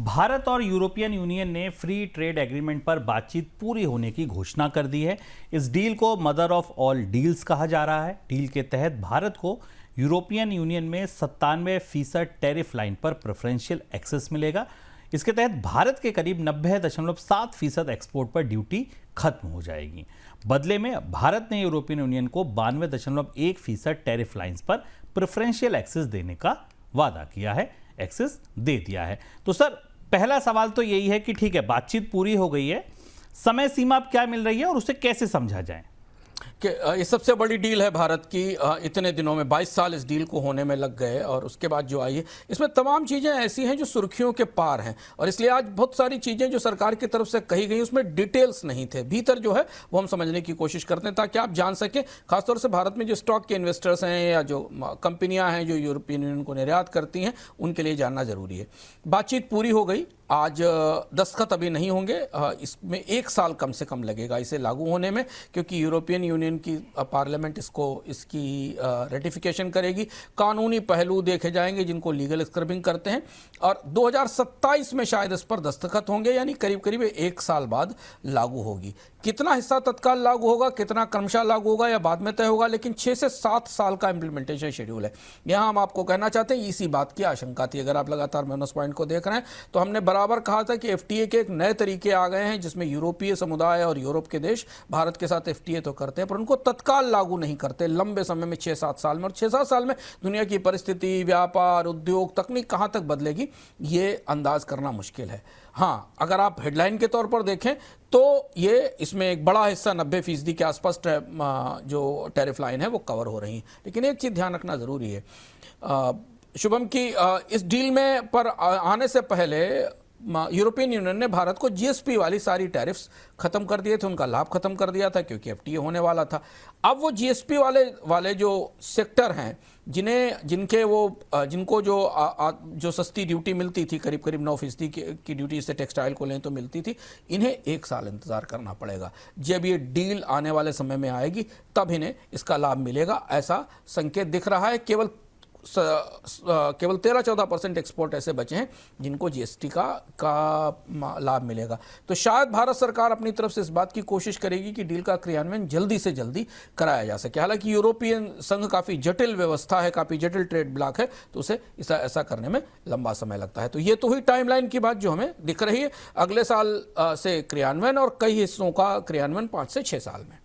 भारत और European union ने free trade agreement पर बातचीत पूरी होने की घोषणा कर दी है। इस डील को मदर ऑफ ऑल डील्स कहा जा रहा है। डील के तहत भारत को यूरोपियन यूनियन में 97% टैरिफ लाइन पर प्रेफरेंशियल एक्सेस मिलेगा। इसके तहत भारत के करीब 90.7% एक्सपोर्ट पर ड्यूटी खत्म हो जाएगी। बदले में भारत ने यूरोपियन यूनियन को 92.1% टैरिफ लाइंस पर प्रेफरेंशियल एक्सेस देने का वादा किया है, एक्सेस दे दिया है। तो सर, पहला सवाल तो यही है कि ठीक है, बातचीत पूरी हो गई है, समय सीमा अब क्या मिल रही है और उसे कैसे समझा जाए? कि ये सबसे बड़ी डील है भारत की। इतने दिनों में 22 साल इस डील को होने में लग गए और उसके बाद जो आई है, इसमें तमाम चीज़ें ऐसी हैं जो सुर्खियों के पार हैं। और इसलिए आज बहुत सारी चीज़ें जो सरकार की तरफ से कही गई उसमें डिटेल्स नहीं थे, भीतर जो है वो हम समझने की कोशिश करते हैं ताकि आप जान सकें। खासतौर से भारत में जो स्टॉक के इन्वेस्टर्स हैं या जो कंपनियां हैं जो यूरोपियन यूनियन को निर्यात करती हैं, उनके लिए जानना जरूरी है। बातचीत पूरी हो गई, आज दस्तखत अभी नहीं होंगे। इसमें 1 साल कम से कम लगेगा इसे लागू होने में, क्योंकि यूरोपियन यूनियन की पार्लियामेंट इसकी रेटिफिकेशन करेगी। कानूनी पहलू देखे जाएंगे जिनको लीगल स्क्रबिंग करते हैं, और 2027 में शायद इस पर दस्तखत होंगे, यानी करीब करीब 1 साल बाद लागू होगी। कितना हिस्सा तत्काल लागू होगा, कितना क्रमशः लागू होगा या बाद में तय होगा, लेकिन 6 से 7 साल का इंप्लीमेंटेशन शेड्यूल है। यहाँ हम आपको कहना चाहते हैं, इसी बात की आशंका थी। अगर आप लगातार माइनस पॉइंट को देख रहे हैं तो हमने बराबर कहा था कि एफटीए के एक नए तरीके आ गए हैं जिसमें यूरोपीय समुदाय और यूरोप के देश भारत के साथ एफटीए तो करते हैं पर उनको तत्काल लागू नहीं करते, लंबे समय में 6-7 साल में। और 6-7 साल में दुनिया की परिस्थिति, व्यापार, उद्योग, तकनीक कहाँ तक बदलेगी, ये अंदाज करना मुश्किल है। हाँ, अगर आप हेडलाइन के तौर पर देखें तो ये इसमें एक बड़ा हिस्सा 90% के आसपास जो टैरिफ लाइन है वो कवर हो रही है। लेकिन एक चीज़ ध्यान रखना ज़रूरी है शुभम की, इस डील में पर आने से पहले यूरोपियन यूनियन ने भारत को जीएसपी वाली सारी टैरिफ्स खत्म कर दिए थे, उनका लाभ खत्म कर दिया था क्योंकि एफटीए होने वाला था। अब वो जीएसपी वाले जो सेक्टर हैं जिनको जो सस्ती ड्यूटी मिलती थी, करीब करीब 9% की ड्यूटी से टेक्सटाइल को लें तो मिलती थी, इन्हें 1 साल इंतजार करना पड़ेगा। जब ये डील आने वाले समय में आएगी तब इन्हें इसका लाभ मिलेगा, ऐसा संकेत दिख रहा है। केवल 13-14% एक्सपोर्ट ऐसे बचे हैं जिनको जीएसटी का लाभ मिलेगा। तो शायद भारत सरकार अपनी तरफ से इस बात की कोशिश करेगी कि डील का क्रियान्वयन जल्दी से जल्दी कराया जा सके। हालांकि यूरोपियन संघ काफ़ी जटिल व्यवस्था है, काफ़ी जटिल ट्रेड ब्लॉक है, तो उसे ऐसा करने में लंबा समय लगता है। तो ये तो हुई टाइमलाइन की बात जो हमें दिख रही है। अगले साल से क्रियान्वयन और कई हिस्सों का क्रियान्वयन 5 से 6 साल में।